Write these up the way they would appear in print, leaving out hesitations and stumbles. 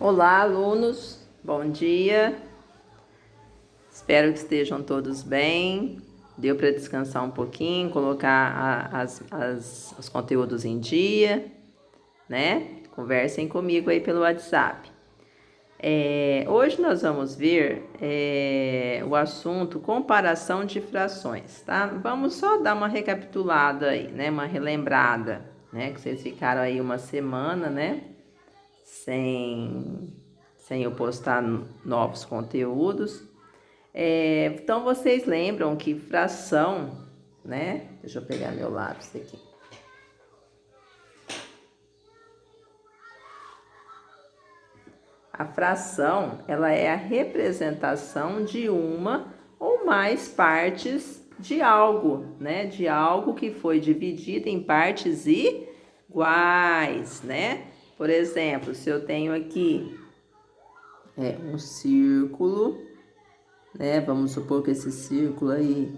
Olá, alunos, bom dia. Espero que estejam todos bem. Deu para descansar um pouquinho, colocar os conteúdos em dia, né? Conversem comigo aí pelo WhatsApp. Hoje nós vamos ver o assunto comparação de frações, tá? Vamos só dar uma recapitulada aí, né? Uma relembrada, né? Que vocês ficaram aí uma semana, né? Sem eu postar novos conteúdos. Então, vocês lembram que fração, né? Deixa eu pegar meu lápis aqui. A fração, ela é a representação de uma ou mais partes de algo, né? De algo que foi dividido em partes iguais, né? Por exemplo, se eu tenho aqui um círculo, né? Vamos supor que esse círculo aí,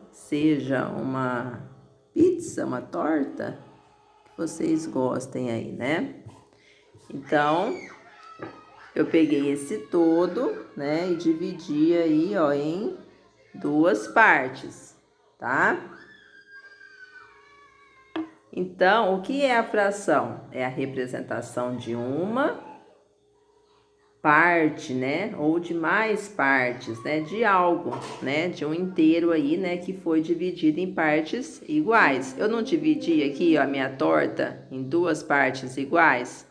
seja uma pizza, uma torta, que vocês gostem aí, né? Então, eu peguei esse todo, né? E dividi aí, ó, em duas partes, tá? Então, o que é a fração? É a representação de uma parte, né, ou de mais partes, né, de algo, né, de um inteiro aí, né, que foi dividido em partes iguais. Eu não dividi aqui, ó, a minha torta em duas partes iguais?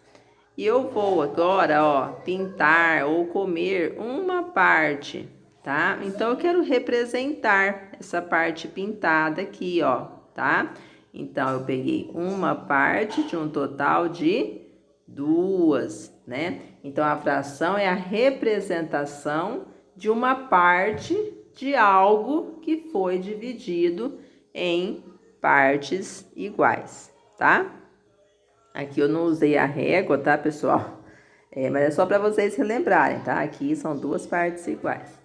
E eu vou agora, ó, pintar ou comer uma parte, tá? Então, eu quero representar essa parte pintada aqui, ó, tá? Então, eu peguei uma parte de um total de duas, né? Então, a fração é a representação de uma parte de algo que foi dividido em partes iguais, tá? Aqui eu não usei a régua, tá, pessoal? Mas é só para vocês relembrarem, tá? Aqui são duas partes iguais.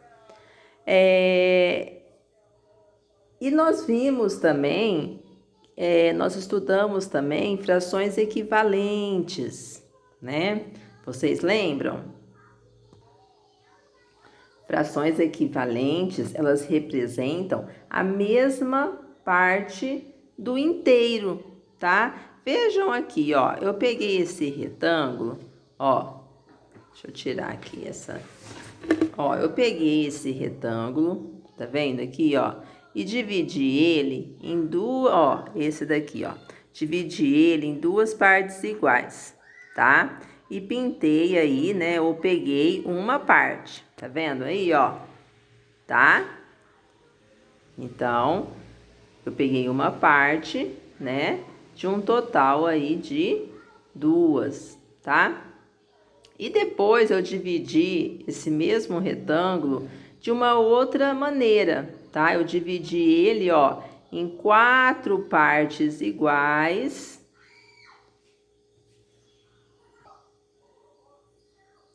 E nós vimos também, nós estudamos também frações equivalentes, né? Vocês lembram? Frações equivalentes, elas representam a mesma parte do inteiro, tá? Vejam aqui, ó, eu peguei esse retângulo, ó, deixa eu tirar aqui essa, ó, eu peguei esse retângulo, tá vendo aqui, ó, e dividi ele em duas, ó, esse daqui, ó, dividi ele em duas partes iguais, tá? E pintei aí, né, ou peguei uma parte, tá vendo aí, ó, tá? Então, eu peguei uma parte, né, de um total aí de duas, tá? E depois eu dividi esse mesmo retângulo de uma outra maneira, tá? Eu dividi ele, ó, em quatro partes iguais.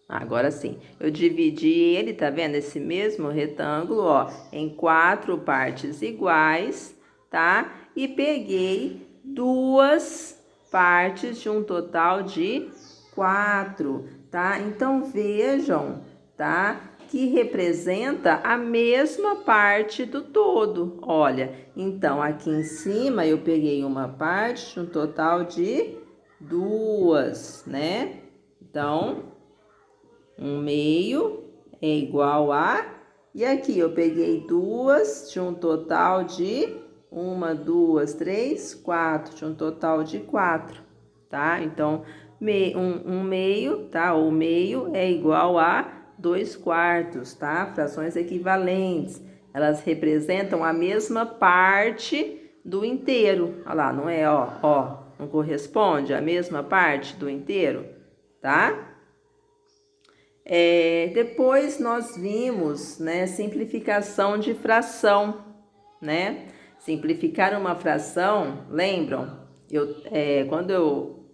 Agora sim, eu dividi ele, tá vendo? Esse mesmo retângulo, ó, em quatro partes iguais, tá? E peguei duas partes de um total de quatro, tá? Então, vejam, tá? Que representa a mesma parte do todo. Olha, então, aqui em cima eu peguei uma parte de um total de duas, né? Então, um meio é igual a... E aqui eu peguei duas de um total de... Uma, duas, três, quatro. De um total de quatro, tá? Então, um meio, tá? O meio é igual a 2/4, tá? Frações equivalentes. Elas representam a mesma parte do inteiro. Olha lá, não é, ó, não corresponde à mesma parte do inteiro, tá? Depois nós vimos, né, simplificação de fração, né? Simplificar uma fração, lembram? Quando eu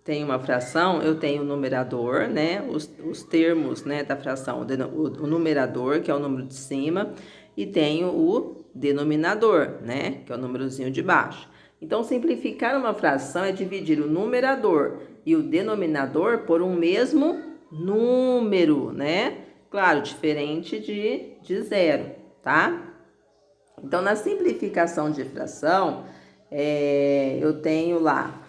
tenho uma fração, eu tenho o numerador, né? Os termos, né, da fração, o numerador, que é o número de cima, e tenho o denominador, né? Que é o númerozinho de baixo. Então, simplificar uma fração é dividir o numerador e o denominador por um mesmo número, né? Claro, diferente de zero, tá? Então, na simplificação de fração, eu tenho lá,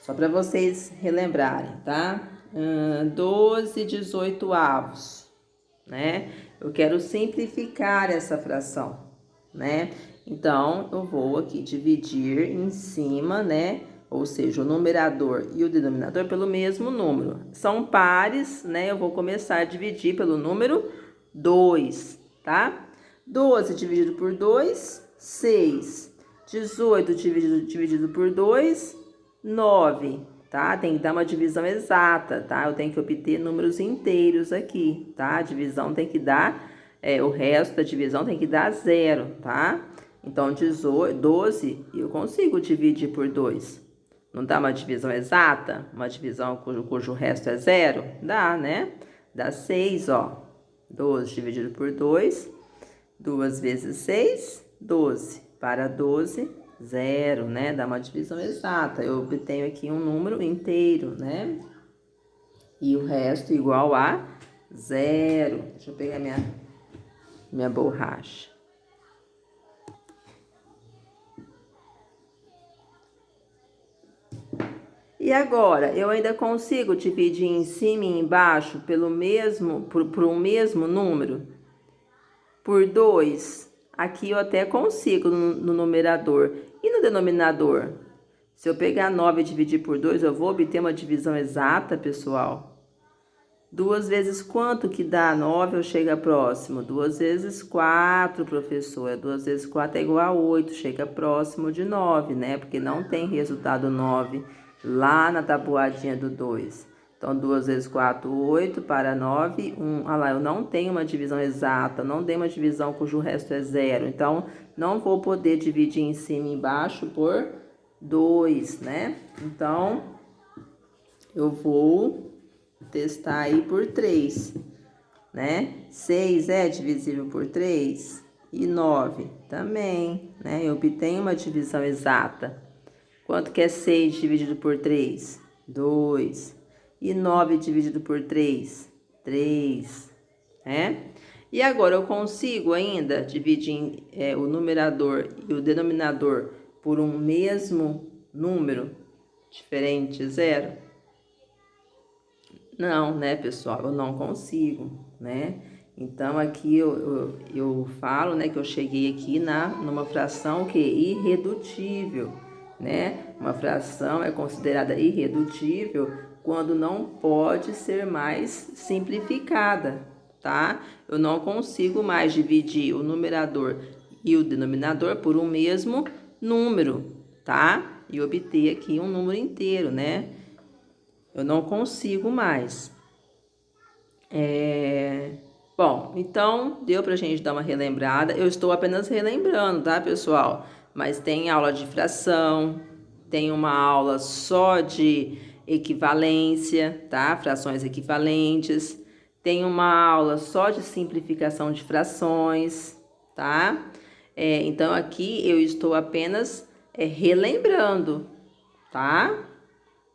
só para vocês relembrarem, tá? 12/18, né? Eu quero simplificar essa fração, né? Então, eu vou aqui dividir em cima, né? Ou seja, o numerador e o denominador pelo mesmo número. São pares, né? Eu vou começar a dividir pelo número 2, tá? 12 dividido por 2, 6. 18 dividido por 2, 9, tá? Tem que dar uma divisão exata, tá? Eu tenho que obter números inteiros aqui, tá? A divisão tem que dar, o resto da divisão tem que dar 0, tá? Então, 12 eu consigo dividir por 2. Não dá uma divisão exata? Uma divisão cujo resto é 0? Dá, né? Dá 6, ó. 12 dividido por 2, 2 vezes 6, 12. Para 12, 0, né? Dá uma divisão exata. Eu obtenho aqui um número inteiro, né? E o resto igual a 0. Deixa eu pegar minha borracha. E agora, eu ainda consigo dividir em cima e embaixo por um mesmo número? Por 2, aqui eu até consigo no numerador. E no denominador? Se eu pegar 9 e dividir por 2, eu vou obter uma divisão exata, pessoal? 2 vezes quanto que dá 9 ou chega próximo? 2 vezes 4, professora. 2 vezes 4 é igual a 8, chega próximo de 9, né? Porque não tem resultado 9 lá na tabuadinha do 2. Então, 2 vezes 4, 8, para 9, 1. Olha lá, eu não tenho uma divisão exata, não dei uma divisão cujo resto é 0. Então, não vou poder dividir em cima e embaixo por 2, né? Então, eu vou testar aí por 3, né? 6 é divisível por 3 e 9 também, né? Eu obtenho uma divisão exata. Quanto que é 6 dividido por 3? 2. E 9 dividido por 3? 3, né? E agora, eu consigo ainda dividir o numerador e o denominador por um mesmo número diferente, 0? Não, né, pessoal? Eu não consigo, né? Então, aqui eu falo, né, que eu cheguei aqui numa fração que irredutível, né? Uma fração é considerada irredutível quando não pode ser mais simplificada, tá? Eu não consigo mais dividir o numerador e o denominador por um mesmo número, tá? E obter aqui um número inteiro, né? Eu não consigo mais. Bom, então deu pra gente dar uma relembrada. Eu estou apenas relembrando, tá, pessoal? Mas tem aula de fração, tem uma aula só de equivalência, tá? Frações equivalentes. Tem uma aula só de simplificação de frações, tá? Então, aqui eu estou apenas relembrando, tá?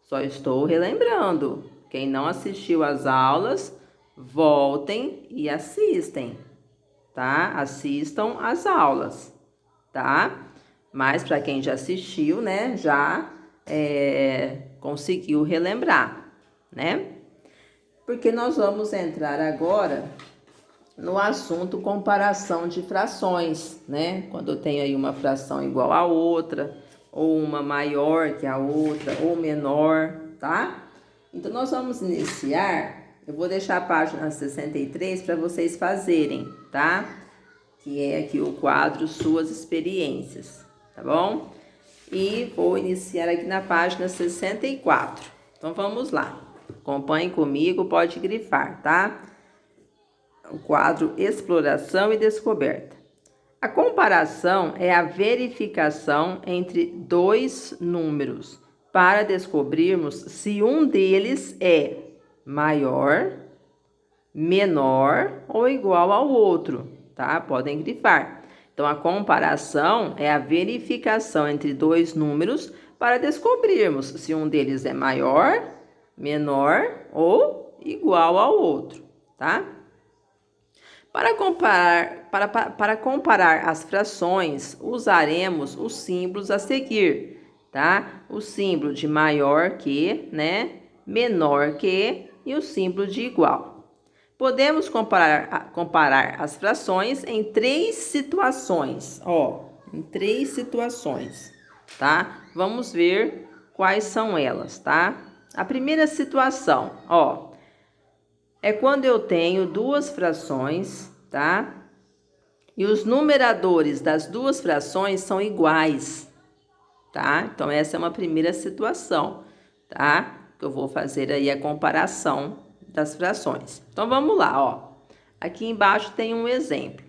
Só estou relembrando. Quem não assistiu às aulas, voltem e assistem, tá? Assistam às aulas, tá? Mas para quem já assistiu, né, já conseguiu relembrar, né? Porque nós vamos entrar agora no assunto comparação de frações, né? Quando eu tenho aí uma fração igual a outra, ou uma maior que a outra, ou menor, tá? Então, nós vamos iniciar, eu vou deixar a página 63 para vocês fazerem, tá? Que é aqui o quadro Suas Experiências, tá bom? E vou iniciar aqui na página 64. Então, vamos lá. Acompanhe comigo, pode grifar, tá? O quadro Exploração e Descoberta. A comparação é a verificação entre dois números para descobrirmos se um deles é maior, menor ou igual ao outro, tá? Podem grifar. Então, a comparação é a verificação entre dois números para descobrirmos se um deles é maior, menor ou igual ao outro, tá? Para comparar as frações, usaremos os símbolos a seguir, tá? O símbolo de maior que, né? Menor que e o símbolo de igual. Podemos comparar as frações em 3 situações, ó, em 3 situações, tá? Vamos ver quais são elas, tá? A primeira situação, ó, é quando eu tenho 2 frações, tá? E os numeradores das 2 frações são iguais, tá? Então, essa é uma primeira situação, tá? Que eu vou fazer aí a comparação das frações. Então, vamos lá, ó. Aqui embaixo tem um exemplo.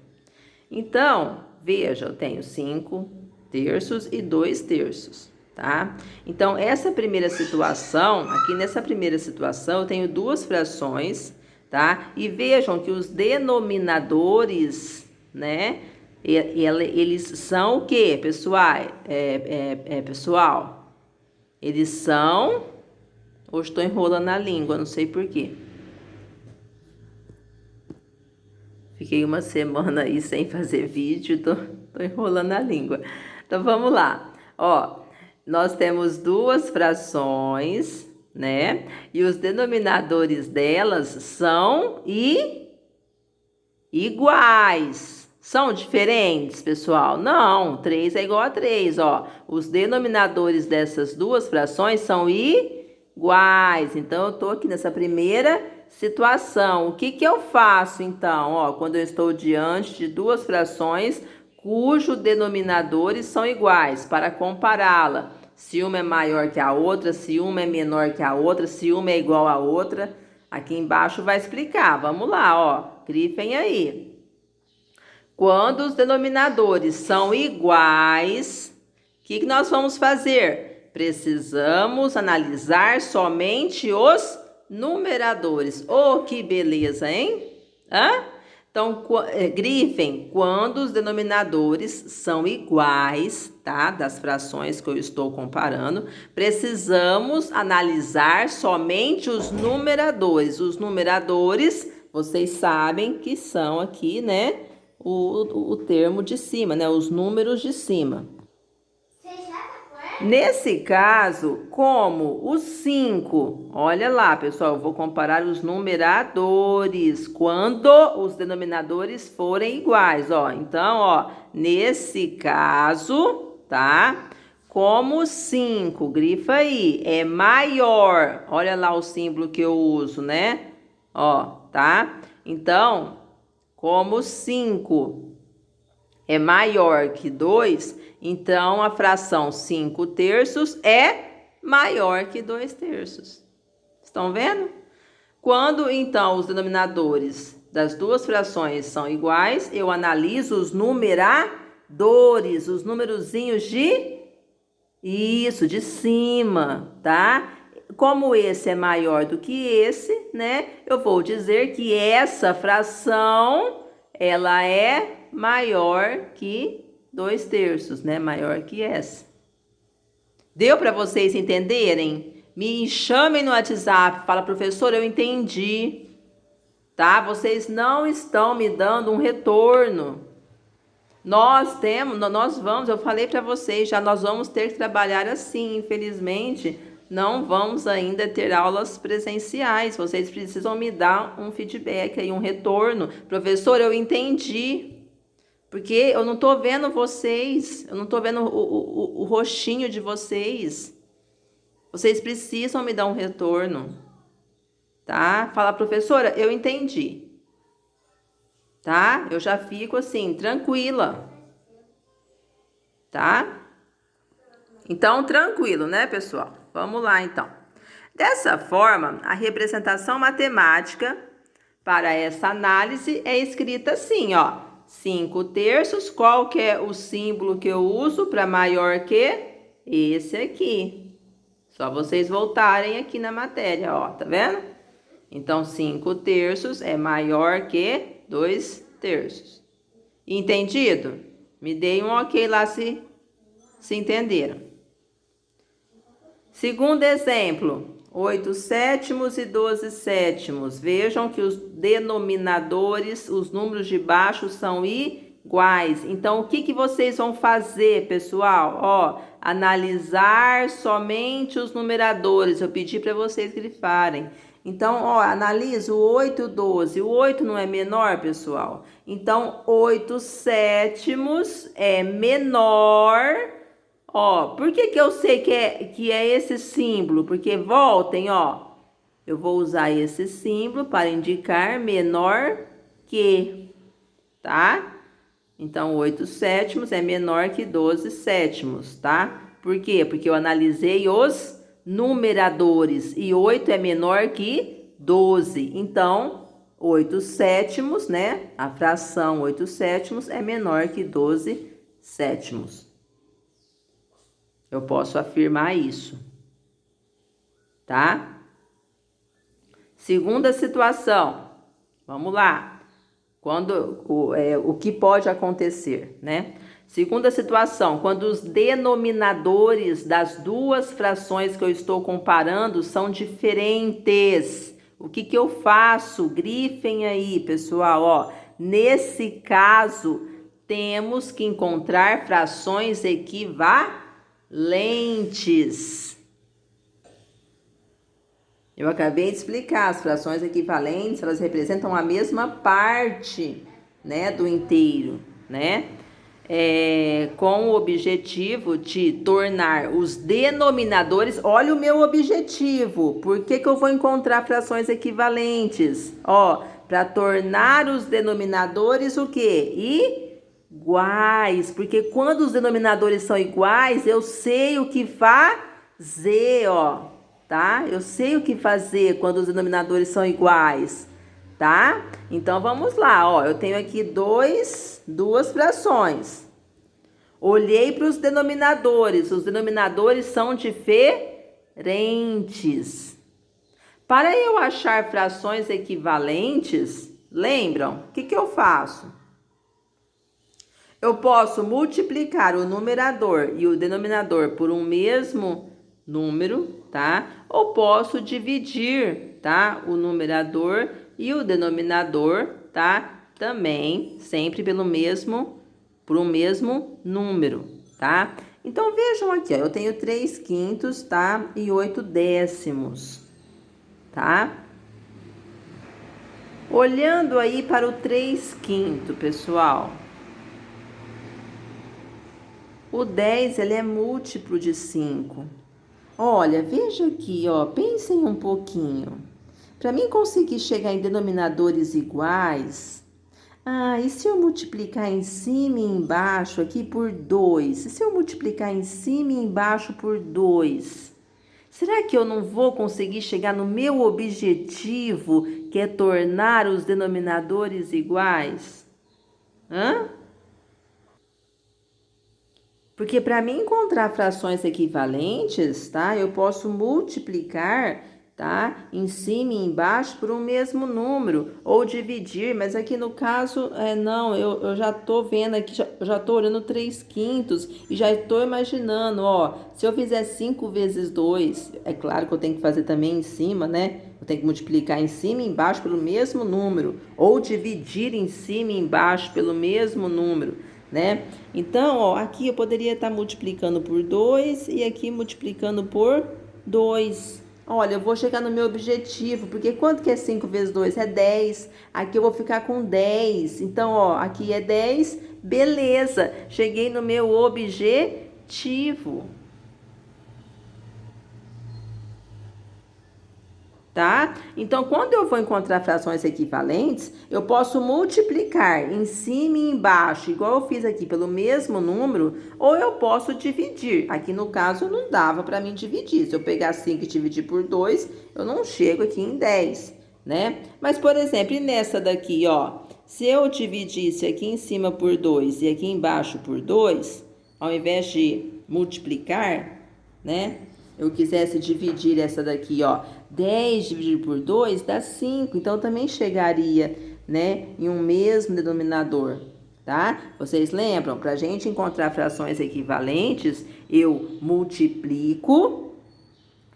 Então, veja, eu tenho 5 terços e 2 terços, tá? Então, essa primeira situação, aqui nessa primeira situação, eu tenho 2 frações, tá? E vejam que os denominadores, né? Eles são o quê, pessoal? Pessoal, eles são... Hoje estou enrolando a língua, não sei por quê. Fiquei uma semana aí sem fazer vídeo, tô enrolando a língua. Então, vamos lá. Ó, nós temos 2 frações, né? E os denominadores delas são iguais. São diferentes, pessoal? Não, 3 é igual a 3, ó. Os denominadores dessas 2 frações são iguais. Então, eu tô aqui nessa primeira situação. O que eu faço, então, ó, quando eu estou diante de 2 frações cujos denominadores são iguais, para compará-la? Se uma é maior que a outra, se uma é menor que a outra, se uma é igual a outra. Aqui embaixo vai explicar. Vamos lá, ó. Grifem aí. Quando os denominadores são iguais, o que nós vamos fazer? Precisamos analisar somente os numeradores. Oh, que beleza, hein? Hã? Então, grifem, quando os denominadores são iguais, tá? Das frações que eu estou comparando, precisamos analisar somente os numeradores. Os numeradores, vocês sabem que são aqui, né? O termo de cima, né? Os números de cima. Nesse caso, como os 5, olha lá, pessoal, eu vou comparar os numeradores quando os denominadores forem iguais, ó. Então, ó, nesse caso, tá? Como 5, grifa aí, é maior, olha lá o símbolo que eu uso, né? Ó, tá? Então, como 5 é maior que 2, então a fração 5 terços é maior que 2 terços. Estão vendo? Quando, então, os denominadores das 2 frações são iguais, eu analiso os numeradores, os numerozinhos de cima, tá? Como esse é maior do que esse, né? Eu vou dizer que essa fração, ela é maior que 2 terços, né? Maior que essa. Deu para vocês entenderem? Me chamem no WhatsApp, fala, professor, eu entendi, tá? Vocês não estão me dando um retorno. Nós vamos, eu falei para vocês já, nós vamos ter que trabalhar assim, infelizmente, não vamos ainda ter aulas presenciais. Vocês precisam me dar um feedback aí, um retorno. Professor, eu entendi. Porque eu não estou vendo vocês, eu não estou vendo o rostinho de vocês. Vocês precisam me dar um retorno, tá? Fala, professora, eu entendi, tá? Eu já fico assim, tranquila, tá? Então, tranquilo, né, pessoal? Vamos lá, então. Dessa forma, a representação matemática para essa análise é escrita assim, ó. 5 terços, qual que é o símbolo que eu uso para maior que? Esse aqui. Só vocês voltarem aqui na matéria, ó, tá vendo? Então, 5 terços é maior que 2 terços. Entendido? Me deem um ok lá se entenderam. Segundo exemplo, 8 sétimos e 12 sétimos. Vejam que os denominadores, os números de baixo são iguais. Então, o que vocês vão fazer, pessoal? Ó, analisar somente os numeradores. Eu pedi para vocês grifarem. Então, ó, analisa o 8 e o 12. O 8 não é menor, pessoal? Então, 8 sétimos é menor. Ó, por que eu sei que é esse símbolo? Porque voltem, ó. Eu vou usar esse símbolo para indicar menor que, tá? Então, 8 sétimos é menor que 12 sétimos, tá? Por quê? Porque eu analisei os numeradores e 8 é menor que 12. Então, 8 sétimos, né? A fração 8 sétimos é menor que 12 sétimos. Eu posso afirmar isso, tá? Segunda situação. Vamos lá. O que pode acontecer, né? Segunda situação, quando os denominadores das duas frações que eu estou comparando são diferentes. O que eu faço? Grifem aí, pessoal, ó. Nesse caso, temos que encontrar frações equivalentes. Eu acabei de explicar, as frações equivalentes, elas representam a mesma parte, né, do inteiro, né? Com o objetivo de tornar os denominadores, olha o meu objetivo, por que eu vou encontrar frações equivalentes? Ó, para tornar os denominadores o quê? Iguais, porque quando os denominadores são iguais, eu sei o que fazer, ó, tá? Eu sei o que fazer quando os denominadores são iguais, tá? Então, vamos lá, ó, eu tenho aqui duas frações. Olhei para os denominadores são diferentes. Para eu achar frações equivalentes, lembram? O que eu faço? Eu posso multiplicar o numerador e o denominador por um mesmo número, tá? Ou posso dividir, tá? O numerador e o denominador, tá? Também, sempre por um mesmo número, tá? Então, vejam aqui, ó, eu tenho 3 quintos, tá? E 8 décimos, tá? Olhando aí para o 3 quinto, pessoal. O 10, ele é múltiplo de 5. Olha, veja aqui, ó, pensem um pouquinho. Para mim conseguir chegar em denominadores iguais, e se eu multiplicar em cima e embaixo aqui por 2? E se eu multiplicar em cima e embaixo por 2? Será que eu não vou conseguir chegar no meu objetivo, que é tornar os denominadores iguais? Porque para mim encontrar frações equivalentes, tá? Eu posso multiplicar, tá? Em cima e embaixo por um mesmo número, ou dividir, mas aqui no caso, não, eu já tô vendo aqui, já tô olhando 3 quintos e já estou imaginando, ó, se eu fizer 5 vezes 2, é claro que eu tenho que fazer também em cima, né? Eu tenho que multiplicar em cima e embaixo pelo mesmo número, ou dividir em cima e embaixo pelo mesmo número, né? Então, ó, aqui eu poderia estar multiplicando por 2 e aqui multiplicando por 2. Olha, eu vou chegar no meu objetivo, porque quanto que é 5 vezes 2? É 10. Aqui eu vou ficar com 10. Então, ó, aqui é 10. Beleza, cheguei no meu objetivo. Tá? Então, quando eu vou encontrar frações equivalentes, eu posso multiplicar em cima e embaixo, igual eu fiz aqui, pelo mesmo número, ou eu posso dividir. Aqui no caso, não dava para mim dividir. Se eu pegar 5 e dividir por 2, eu não chego aqui em 10, né? Mas, por exemplo, nessa daqui, ó, se eu dividisse aqui em cima por 2 e aqui embaixo por 2, ao invés de multiplicar, né? Eu quisesse dividir essa daqui, ó, 10 dividido por 2 dá 5, então também chegaria, né, em um mesmo denominador, tá? Vocês lembram? Para a gente encontrar frações equivalentes, eu multiplico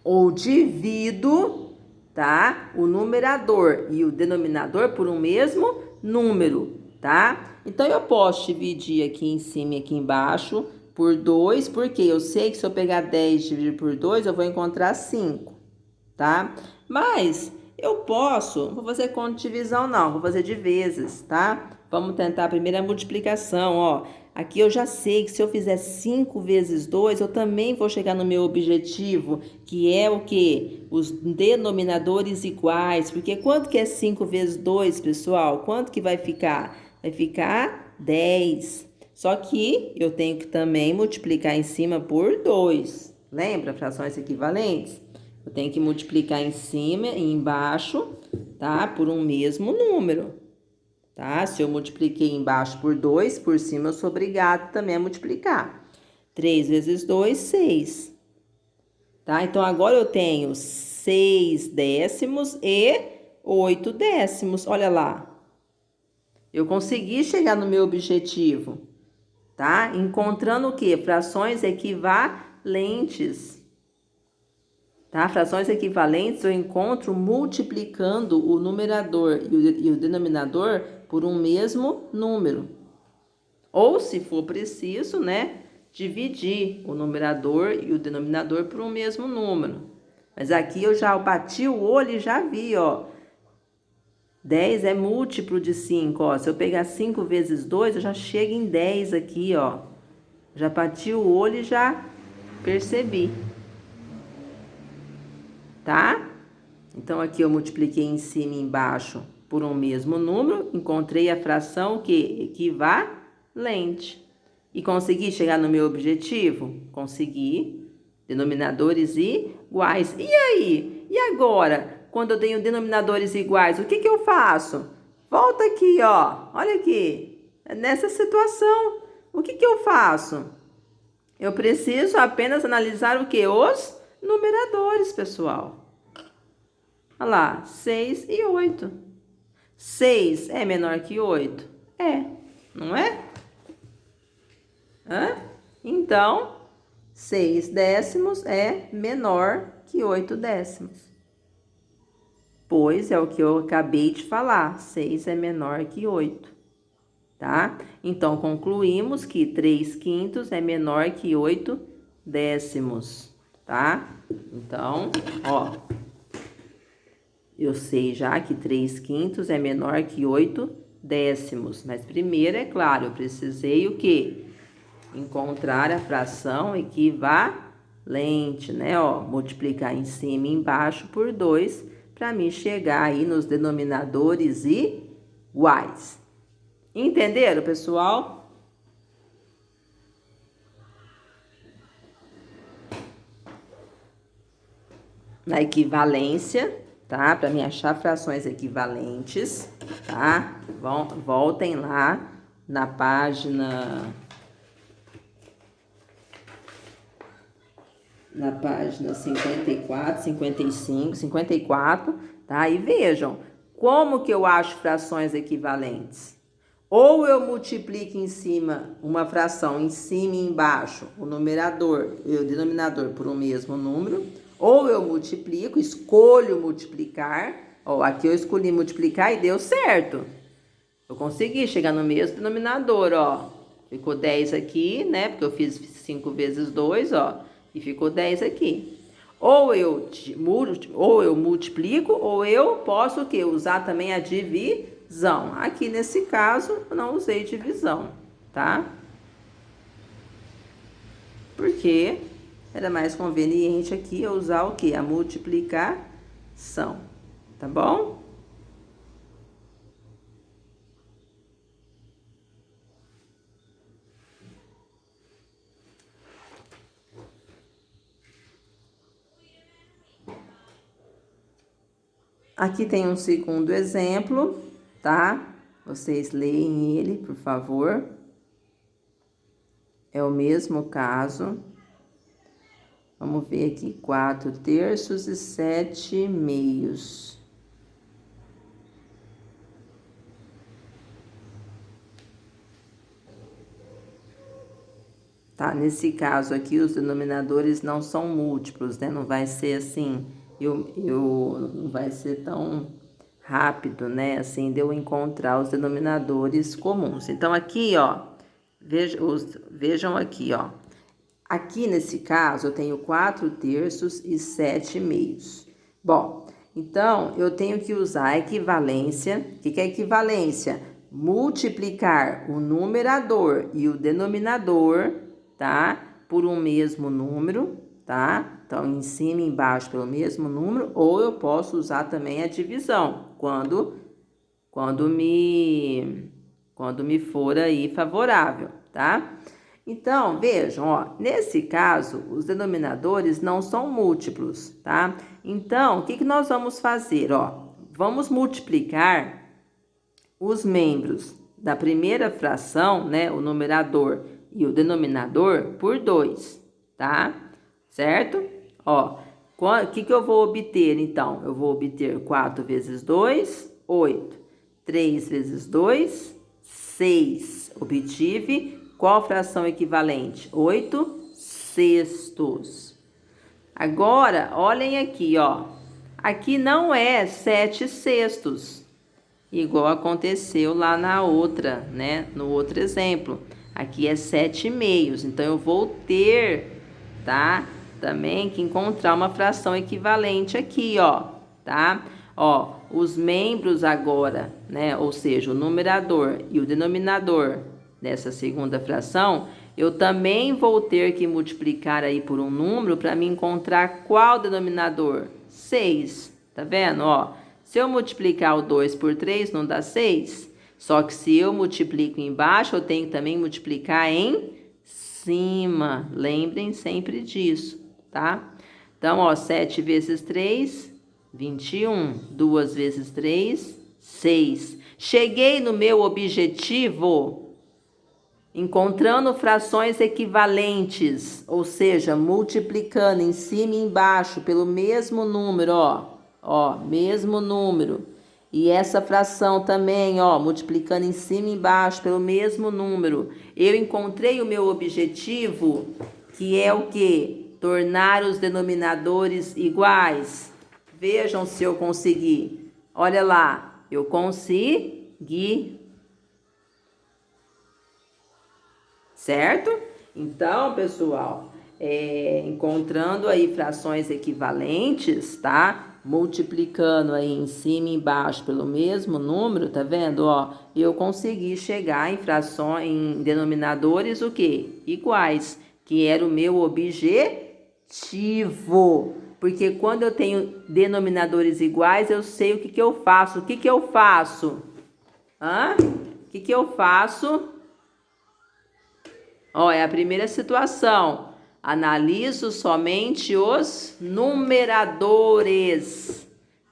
ou divido, tá? O numerador e o denominador por um mesmo número, tá? Então, eu posso dividir aqui em cima e aqui embaixo por 2, porque eu sei que se eu pegar 10 e dividir por 2, eu vou encontrar 5, tá? Mas eu posso, não vou fazer conta de divisão não, vou fazer de vezes, tá? Vamos tentar a primeira multiplicação, ó. Aqui eu já sei que se eu fizer 5 vezes 2, eu também vou chegar no meu objetivo, que é o quê? Os denominadores iguais. Porque quanto que é 5 vezes 2, pessoal? Quanto que vai ficar? Vai ficar 10. Só que eu tenho que também multiplicar em cima por 2. Lembra? Frações equivalentes? Eu tenho que multiplicar em cima e embaixo, tá? Por um mesmo número. Tá? Se eu multipliquei embaixo por 2, por cima eu sou obrigado também a multiplicar. 3 vezes 2, 6. Tá? Então, agora eu tenho 6 décimos e 8 décimos. Olha lá. Eu consegui chegar no meu objetivo. Tá? Encontrando o quê? Frações equivalentes. Tá? Frações equivalentes eu encontro multiplicando o numerador e o denominador por um mesmo número. Ou, se for preciso, né, dividir o numerador e o denominador por um mesmo número. Mas aqui eu já bati o olho e já vi, ó. 10 é múltiplo de 5, ó. Se eu pegar 5 vezes 2, eu já chego em 10 aqui, ó. Já bati o olho e já percebi. Tá? Então, aqui eu multipliquei em cima e embaixo por um mesmo número, encontrei a fração que equivalente. E consegui chegar no meu objetivo? Consegui. Denominadores iguais. E aí? E agora? Quando eu tenho denominadores iguais, o que que eu faço? Volta aqui, ó. Olha aqui. Nessa situação, o que que eu faço? Eu preciso apenas analisar o que? Os numeradores, pessoal. Olha lá, 6 e 8. 6 é menor que 8? É, não é? Hã? Então, 6 décimos é menor que 8 décimos. Pois é o que eu acabei de falar, 6 é menor que 8, tá? Então, concluímos que 3/5 é menor que 8 décimos, tá? Então, ó, eu sei já que 3/5 é menor que 8 décimos, mas primeiro, é claro, eu precisei o quê? Encontrar a fração equivalente, né? Ó, multiplicar em cima e embaixo por 2 para me chegar aí nos denominadores iguais. Entenderam, pessoal? Na equivalência, tá? Para me achar frações equivalentes, tá? Voltem lá na página 54, 55, 54, tá? E vejam, como que eu acho frações equivalentes? Ou eu multiplico em cima, uma fração em cima e embaixo, o numerador e o denominador por um mesmo número, ou eu multiplico, escolho multiplicar, ó, aqui eu escolhi multiplicar e deu certo. Eu consegui chegar no mesmo denominador, ó. Ficou 10 aqui, né? Porque eu fiz 5 vezes 2, ó. E ficou 10 aqui. Ou eu multiplico, ou eu posso o quê? Usar também a divisão. Aqui, nesse caso, eu não usei divisão, tá? Porque era mais conveniente aqui eu usar o quê? A multiplicação, tá bom? Aqui tem um segundo exemplo, tá? Vocês leem ele, por favor. É o mesmo caso. Vamos ver aqui, 4/3 e 7/2. tá? Nesse caso aqui, os denominadores não são múltiplos, né? Não vai ser assim, não vai ser tão rápido, né? Assim, de eu encontrar os denominadores comuns. Então, aqui, ó, vejam aqui, ó. Aqui, nesse caso, eu tenho 4/3 e 7/2. Bom, então, eu tenho que usar a equivalência. O que é equivalência? Multiplicar o numerador e o denominador, tá? Por um mesmo número, tá? Então, em cima e embaixo pelo mesmo número, ou eu posso usar também a divisão, quando me for aí favorável, tá? Então, vejam, ó, nesse caso, os denominadores não são múltiplos, tá? Então, o que nós vamos fazer, ó? Vamos multiplicar os membros da primeira fração, né, o numerador e o denominador, por 2, tá? Certo? Ó, o que eu vou obter, então? Eu vou obter 4 vezes 2, 8. 3 vezes 2, 6. Obtive qual fração equivalente? 8/6. Agora, olhem aqui, ó. Aqui não é 7/6, igual aconteceu lá na outra, né? No outro exemplo. Aqui é 7/2. Então, eu vou ter, tá? Também que encontrar uma fração equivalente aqui, ó, tá? Ó, os membros agora, né? Ou seja, o numerador e o denominador dessa segunda fração, eu também vou ter que multiplicar aí por um número para me encontrar qual denominador? 6, tá vendo? Ó, se eu multiplicar o 2 por 3, não dá 6. Só que se eu multiplico embaixo, eu tenho que também multiplicar em cima. Lembrem sempre disso, tá? Então, ó, 7 vezes 3, 21. 2 vezes 3, 6. Cheguei no meu objetivo encontrando frações equivalentes, ou seja, multiplicando em cima e embaixo pelo mesmo número, ó, mesmo número. E essa fração também, ó, multiplicando em cima e embaixo pelo mesmo número. Eu encontrei o meu objetivo, que é o quê? Tornar os denominadores iguais. Vejam se eu consegui. Olha lá, eu consegui. Certo? Então, pessoal, encontrando aí frações equivalentes, tá? Multiplicando aí em cima e embaixo pelo mesmo número, tá vendo? Ó, eu consegui chegar em frações, em denominadores o quê? Iguais, que era o meu objetivo. Porque quando eu tenho denominadores iguais, eu sei o que que eu faço. O que que eu faço? O que que eu faço? Ó, é a primeira situação. Analiso somente os numeradores.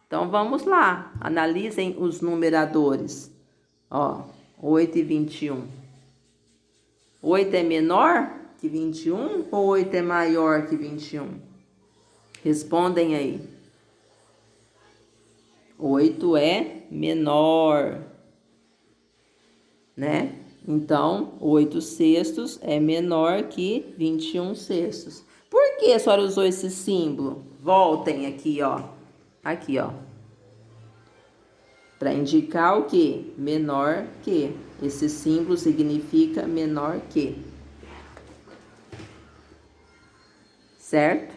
Então, vamos lá. Analisem os numeradores. Ó, 8 e 21. 8 é menor que 21 ou 8 é maior que 21? Respondem aí. 8 é menor, né? Então, 8/6 é menor que 21/6. Por que a senhora usou esse símbolo? Voltem aqui, ó. Aqui, ó. Para indicar o que? Menor que. Esse símbolo significa menor que. Certo?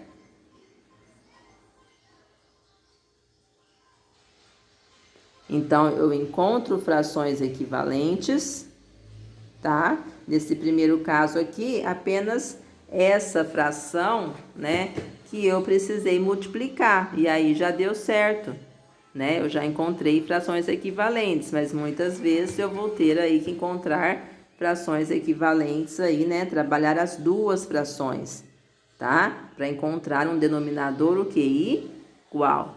Então, eu encontro frações equivalentes, tá? Nesse primeiro caso aqui, apenas essa fração, né, que eu precisei multiplicar, e aí já deu certo, né? Eu já encontrei frações equivalentes, mas muitas vezes eu vou ter aí que encontrar frações equivalentes aí, né? Trabalhar as duas frações, tá? Para encontrar um denominador o que? Igual.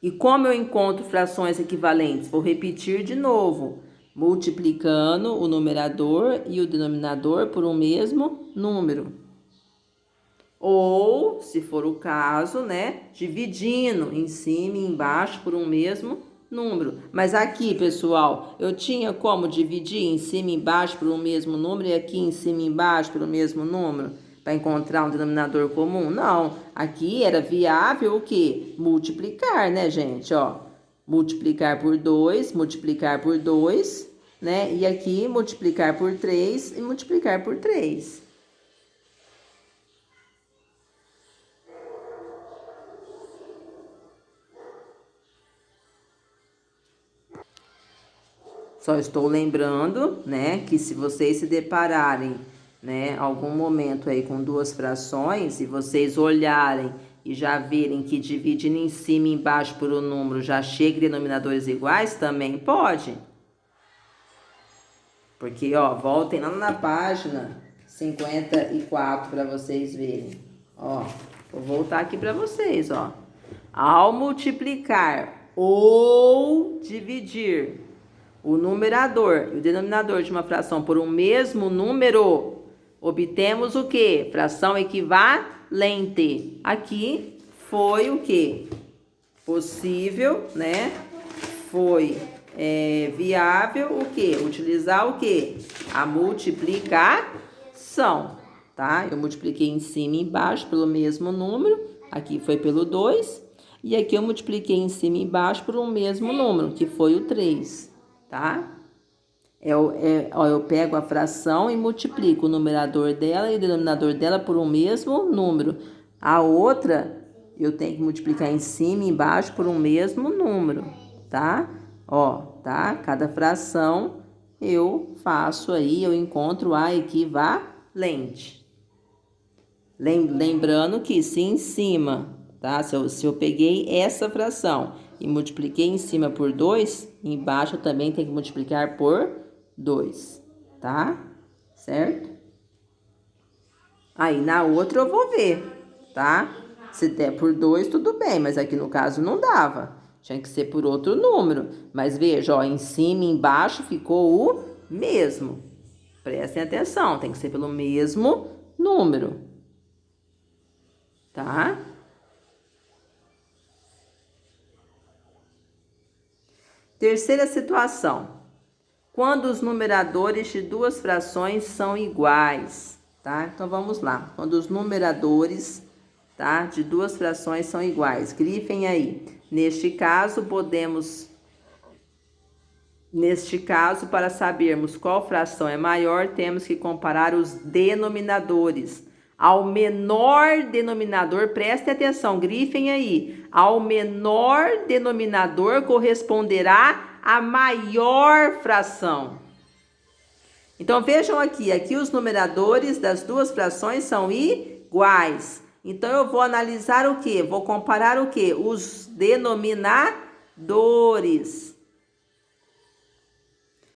E como eu encontro frações equivalentes? Vou repetir de novo, multiplicando o numerador e o denominador por um mesmo número. Ou, se for o caso, né, dividindo em cima e embaixo por um mesmo número. Mas aqui, pessoal, eu tinha como dividir em cima e embaixo por um mesmo número e aqui em cima e embaixo pelo mesmo número para encontrar um denominador comum? Não. Aqui era viável o quê? Multiplicar, né, gente? Ó, multiplicar por 2, né? E aqui multiplicar por 3 e multiplicar por 3. Só estou lembrando, né, que se vocês se depararem, né, algum momento aí com duas frações e vocês olharem e já verem que dividindo em cima e embaixo por um número já chega em denominadores iguais, também pode. Porque, ó, voltem lá na página 54 para vocês verem. Ó, vou voltar aqui para vocês, ó. Ao multiplicar ou dividir o numerador e o denominador de uma fração por um mesmo número, obtemos o quê? Fração equivalente. Aqui foi o quê? Possível, né? Foi viável o quê? Utilizar o quê? A multiplicação, tá? Eu multipliquei em cima e embaixo pelo mesmo número. Aqui foi pelo 2. E aqui eu multipliquei em cima e embaixo por um mesmo número, que foi o 3. Tá? Eu pego a fração e multiplico o numerador dela e o denominador dela por um mesmo número. A outra, eu tenho que multiplicar em cima e embaixo por um mesmo número, tá? Ó, tá? Cada fração eu faço aí, eu encontro a equivalente. Lembrando que se em cima, tá? Se eu peguei essa fração e multipliquei em cima por 2, embaixo eu também tenho que multiplicar por 2, tá? Certo? Aí na outra eu vou ver, tá? Se der por 2, tudo bem, mas aqui no caso não dava. Tinha que ser por outro número. Mas veja, ó, em cima e embaixo ficou o mesmo. Prestem atenção, tem que ser pelo mesmo número, tá? Terceira situação, quando os numeradores de duas frações são iguais, tá? Então, vamos lá. Quando os numeradores, tá, de duas frações são iguais. Grifem aí. Neste caso, para sabermos qual fração é maior, temos que comparar os denominadores. Ao menor denominador, prestem atenção, grifem aí. Ao menor denominador corresponderá a maior fração. Então, vejam aqui os numeradores das duas frações são iguais. Então, eu vou analisar o quê? Vou comparar o quê? Os denominadores.